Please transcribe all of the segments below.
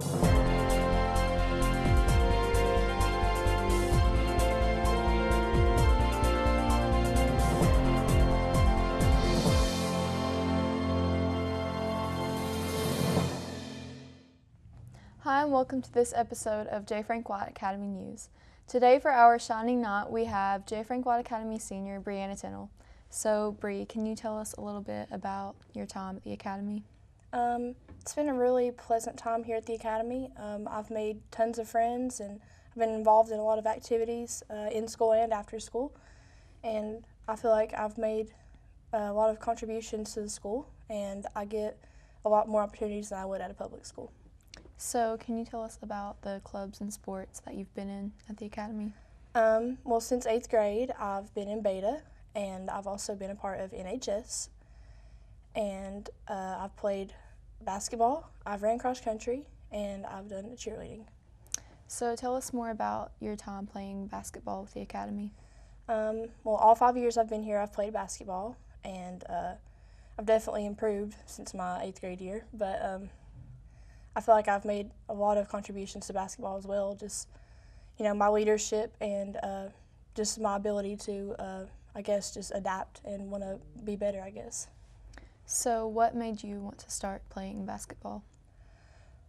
Hi and welcome to this episode of JFWA Academy News. Today for our Shining Knot we have JFWA Academy senior Brianna Tennell. So Bree, can you tell us a little bit about your time at the Academy? It's been a really pleasant time here at the Academy. I've made tons of friends and I've been involved in a lot of activities in school and after school. And I feel like I've made a lot of contributions to the school and I get a lot more opportunities than I would at a public school. So can you tell us about the clubs and sports that you've been in at the Academy? Well, since 8th grade, I've been in Beta, and I've also been a part of NHS. And I've played basketball, I've ran cross country, and I've done cheerleading. So tell us more about your time playing basketball with the Academy. Well, all 5 years I've been here, I've played basketball, and I've definitely improved since my 8th grade year. But I feel like I've made a lot of contributions to basketball as well. Just, my leadership and just my ability to, I guess, just adapt and want to be better, I guess. So what made you want to start playing basketball?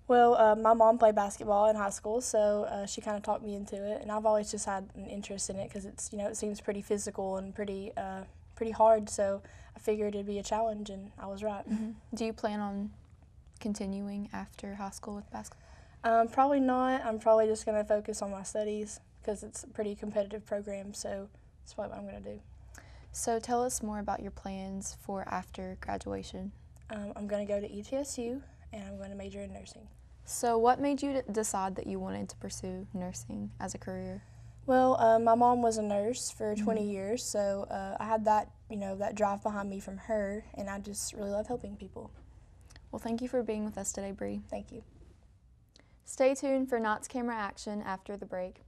Well, my mom played basketball in high school, so she kind of talked me into it, and I've always just had an interest in it because it's, it seems pretty physical and pretty hard. So I figured it'd be a challenge, and I was right. Mm-hmm. Do you plan on continuing after high school with basketball? Probably not. I'm probably just going to focus on my studies because it's a pretty competitive program, so that's probably what I'm going to do. So tell us more about your plans for after graduation. I'm going to go to ETSU, and I'm going to major in nursing. So what made you decide that you wanted to pursue nursing as a career? Well, my mom was a nurse for 20 years, so I had that, that drive behind me from her, and I just really love helping people. Well, thank you for being with us today, Bree. Thank you. Stay tuned for Knott's Camera Action after the break.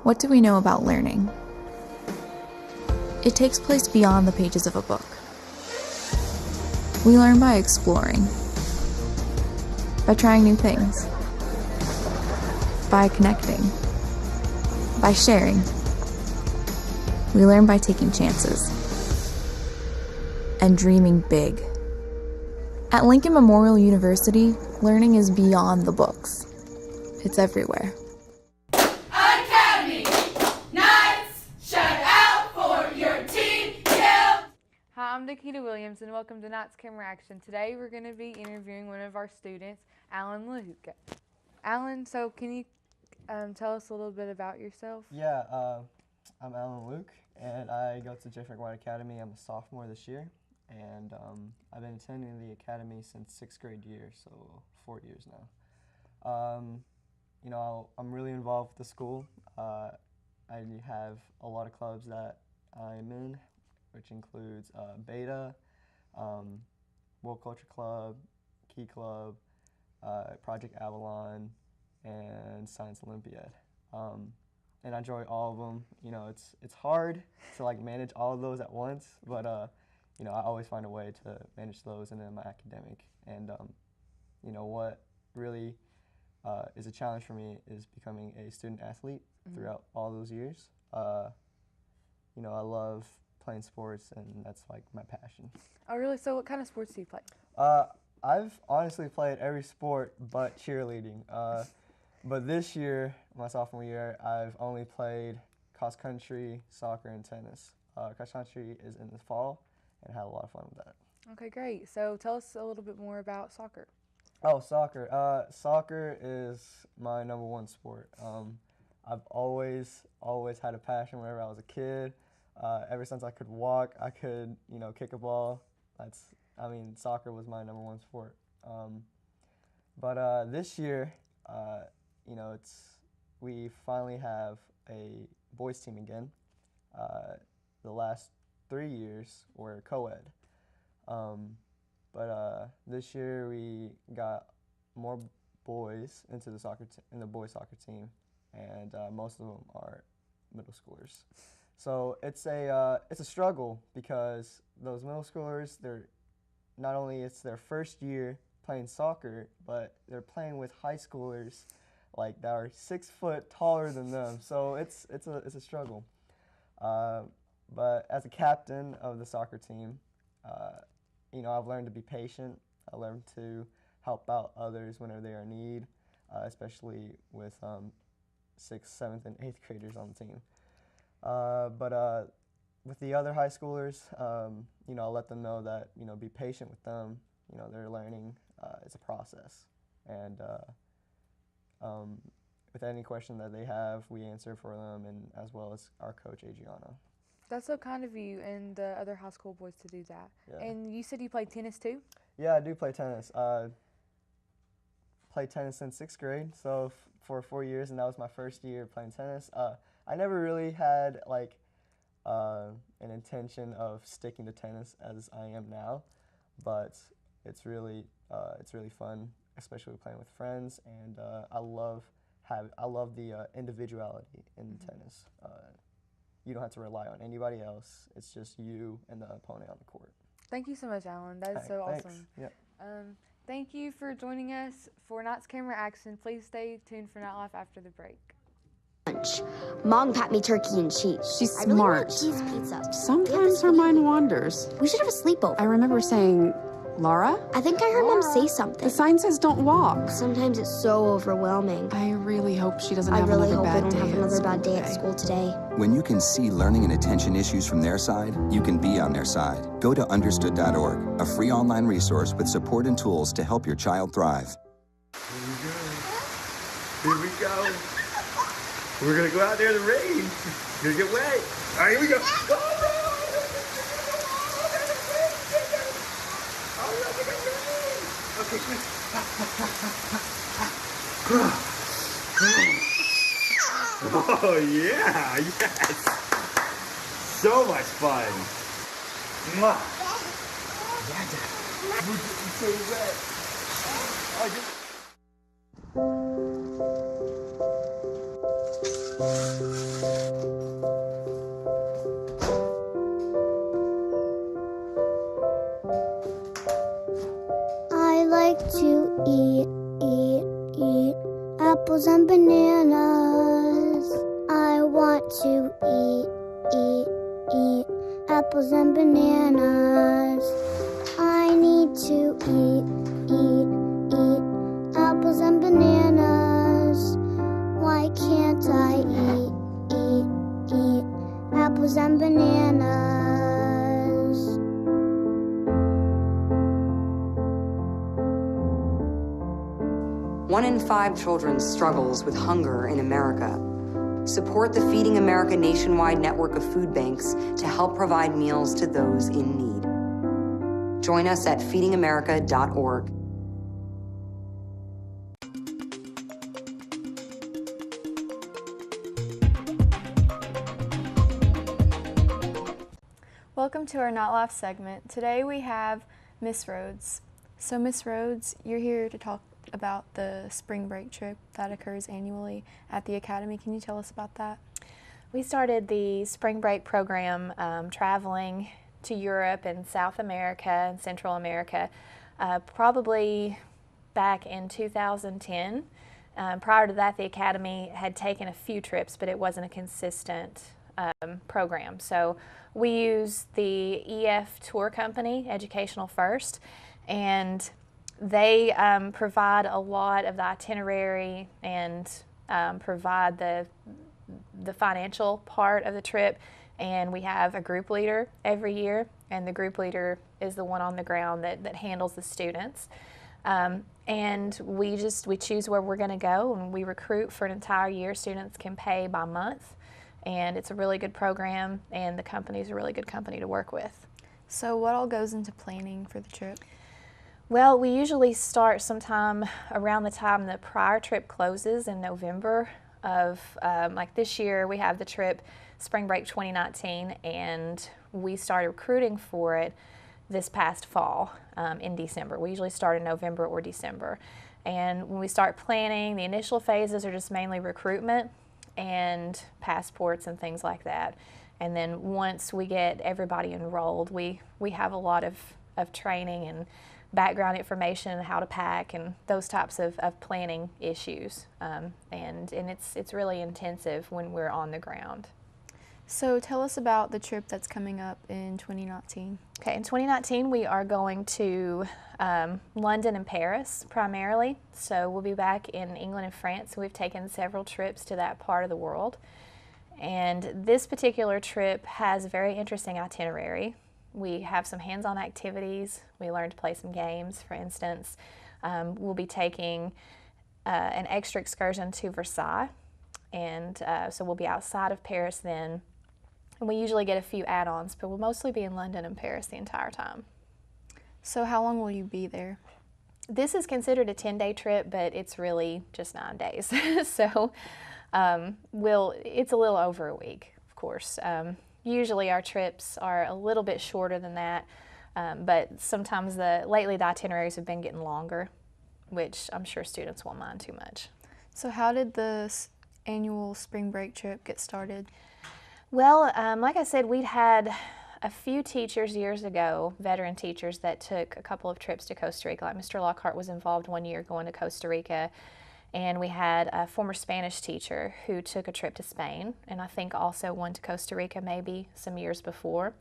What do we know about learning? It takes place beyond the pages of a book. We learn by exploring, by trying new things, by connecting, by sharing. We learn by taking chances and dreaming big. At Lincoln Memorial University, learning is beyond the books. It's everywhere. I'm Nikita Williams and welcome to Knott's Camera Action. Today we're going to be interviewing one of our students, Alan Luke. Alan, so can you tell us a little bit about yourself? Yeah, I'm Alan Luke and I go to JFWA Academy. I'm a sophomore this year and I've been attending the academy since 6th grade year, so 4 years now. I'm really involved with the school. I have a lot of clubs that I'm in, which includes Beta, World Culture Club, Key Club, Project Avalon, and Science Olympiad. And I enjoy all of them. It's hard to manage all of those at once, but I always find a way to manage those and then my academic. And what really is a challenge for me is becoming a student athlete. throughout all those years. You know, I love playing sports, and that's like my passion. Oh, really? So what kind of sports do you play? I've honestly played every sport but cheerleading. But this year, my sophomore year, I've only played cross country, soccer, and tennis. Cross country is in the fall, and I had a lot of fun with that. Okay, great. So tell us a little bit more about soccer. Oh, soccer. Soccer is my #1 sport. I've always had a passion whenever I was a kid. Ever since I could walk, I could, you know, kick a ball. Soccer was my #1 sport. But this year, you know, we finally have a boys team again. The last 3 years were co-ed. But this year we got more boys into the boys soccer team, and most of them are middle schoolers. So it's a struggle because those middle schoolers, not only it's their first year playing soccer, but they're playing with high schoolers like that are 6 foot taller than them. So it's a struggle. But as a captain of the soccer team, you know, I've learned to be patient. I learned to help out others whenever they are in need, especially with 6th, 7th, and 8th graders on the team. But with the other high schoolers, you know, I'll let them know that, you know, be patient with them. You know, they're learning. It's a process. And with any question that they have, we answer for them, and as well as our coach, Adriana. That's so kind of you and the other high school boys to do that. Yeah. And you said you played tennis too? Yeah, I do play tennis. Played tennis since 6th grade, so for 4 years, and that was my first year playing tennis. I never really had like an intention of sticking to tennis as I am now, but it's really fun, especially playing with friends, and I love the individuality in tennis. You don't have to rely on anybody else. It's just you and the opponent on the court. Thank you so much, Alan. That is so Thanks. awesome. Yep. Thank you for joining us for Knott's Camera Action. Please stay tuned for Night Life after the break. Lunch. Mom packed me turkey and cheese. She's I really smart. want cheese pizza. Sometimes her mind wanders. We should have a sleepover. I remember saying, Laura? I think I heard Mom say something. The sign says don't walk. Sometimes it's so overwhelming. I really hope she doesn't I have really another hope I bad don't have day another at bad day at school school today. When you can see learning and attention issues from their side, you can be on their side. Go to understood.org, a free online resource with support and tools to help your child thrive. Here we go. We're going to go out there in the rain. You're going to get wet. All right, here we go. Okay, quick. Oh, yeah. Yes. So much fun. Mwah. Yeah, Dad. We're getting so wet. I like to eat apples and bananas. I want to eat apples and bananas. I need to eat apples and bananas. Why can't I eat apples and bananas? 1 in 5 children struggles with hunger in America. Support the Feeding America nationwide network of food banks to help provide meals to those in need. Join us at feedingamerica.org. Welcome to our Not Life segment. Today we have Miss Rhodes. So Miss Rhodes, you're here to talk about the spring break trip that occurs annually at the Academy. Can you tell us about that? We started the spring break program traveling to Europe and South America and Central America probably back in 2010. Prior to that, the Academy had taken a few trips, but it wasn't a consistent program. So we use the EF Tour Company, Educational First, and they provide a lot of the itinerary and provide the financial part of the trip. And we have a group leader every year, and the group leader is the one on the ground that handles the students. And we choose where we're going to go, and we recruit for an entire year. Students can pay by month, and it's a really good program, and the company is a really good company to work with. So what all goes into planning for the trip? Well, we usually start sometime around the time the prior trip closes in November of, like this year, we have the trip Spring Break 2019, and we started recruiting for it this past fall in December. We usually start in November or December. And when we start planning, the initial phases are just mainly recruitment and passports and things like that. And then once we get everybody enrolled, we have a lot of training and background information, how to pack, and those types of planning issues. And it's really intensive when we're on the ground. So tell us about the trip that's coming up in 2019. Okay, in 2019 we are going to London and Paris primarily. So we'll be back in England and France. We've taken several trips to that part of the world. And this particular trip has a very interesting itinerary. We have some hands-on activities. We learn to play some games, for instance. We'll be taking an extra excursion to Versailles. And so we'll be outside of Paris then. And we usually get a few add-ons, but we'll mostly be in London and Paris the entire time. So how long will you be there? This is considered a 10-day trip, but it's really just 9 days. So it's a little over a week, of course. Usually our trips are a little bit shorter than that, but sometimes lately the itineraries have been getting longer, which I'm sure students won't mind too much. So how did the annual spring break trip get started? Well, like I said, we'd had a few teachers years ago, veteran teachers, that took a couple of trips to Costa Rica. Like Mr. Lockhart was involved one year going to Costa Rica, and we had a former Spanish teacher who took a trip to Spain, and I think also one to Costa Rica maybe some years before.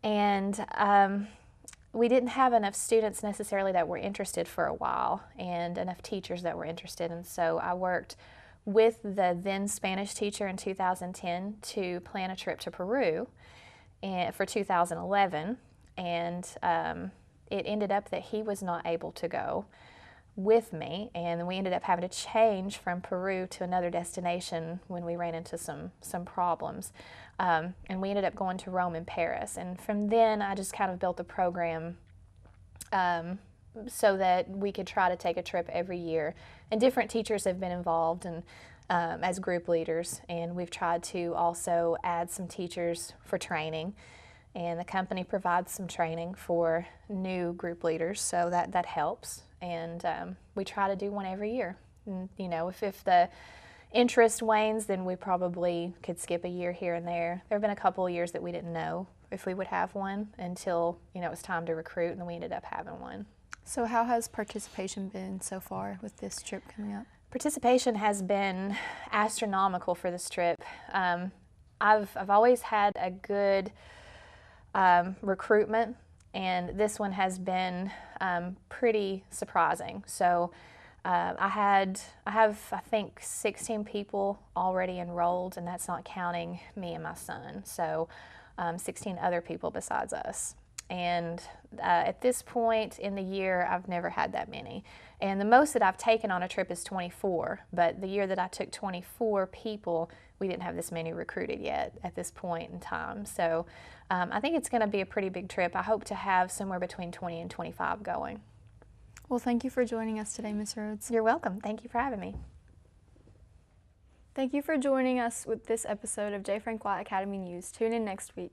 And we didn't have enough students necessarily that were interested for a while, and enough teachers that were interested, and so I worked with the then Spanish teacher in 2010 to plan a trip to Peru for 2011, and it ended up that he was not able to go with me, and we ended up having to change from Peru to another destination when we ran into some problems, and we ended up going to Rome and Paris. And from then I just kind of built a program so that we could try to take a trip every year. And different teachers have been involved and as group leaders, and we've tried to also add some teachers for training. And the company provides some training for new group leaders, so that helps. And we try to do one every year. And, you know, if the interest wanes, then we probably could skip a year here and there. There have been a couple of years that we didn't know if we would have one until, you know, it was time to recruit, and then we ended up having one. So how has participation been so far with this trip coming up? Participation has been astronomical for this trip. I've always had a good recruitment, and this one has been pretty surprising. So I have I think 16 people already enrolled, and that's not counting me and my son. So 16 other people besides us. And at this point in the year, I've never had that many. And the most that I've taken on a trip is 24, but the year that I took 24 people, we didn't have this many recruited yet at this point in time. So I think it's going to be a pretty big trip. I hope to have somewhere between 20 and 25 going. Well, thank you for joining us today, Ms. Rhodes. You're welcome. Thank you for having me. Thank you for joining us with this episode of J. Frank White Academy News. Tune in next week.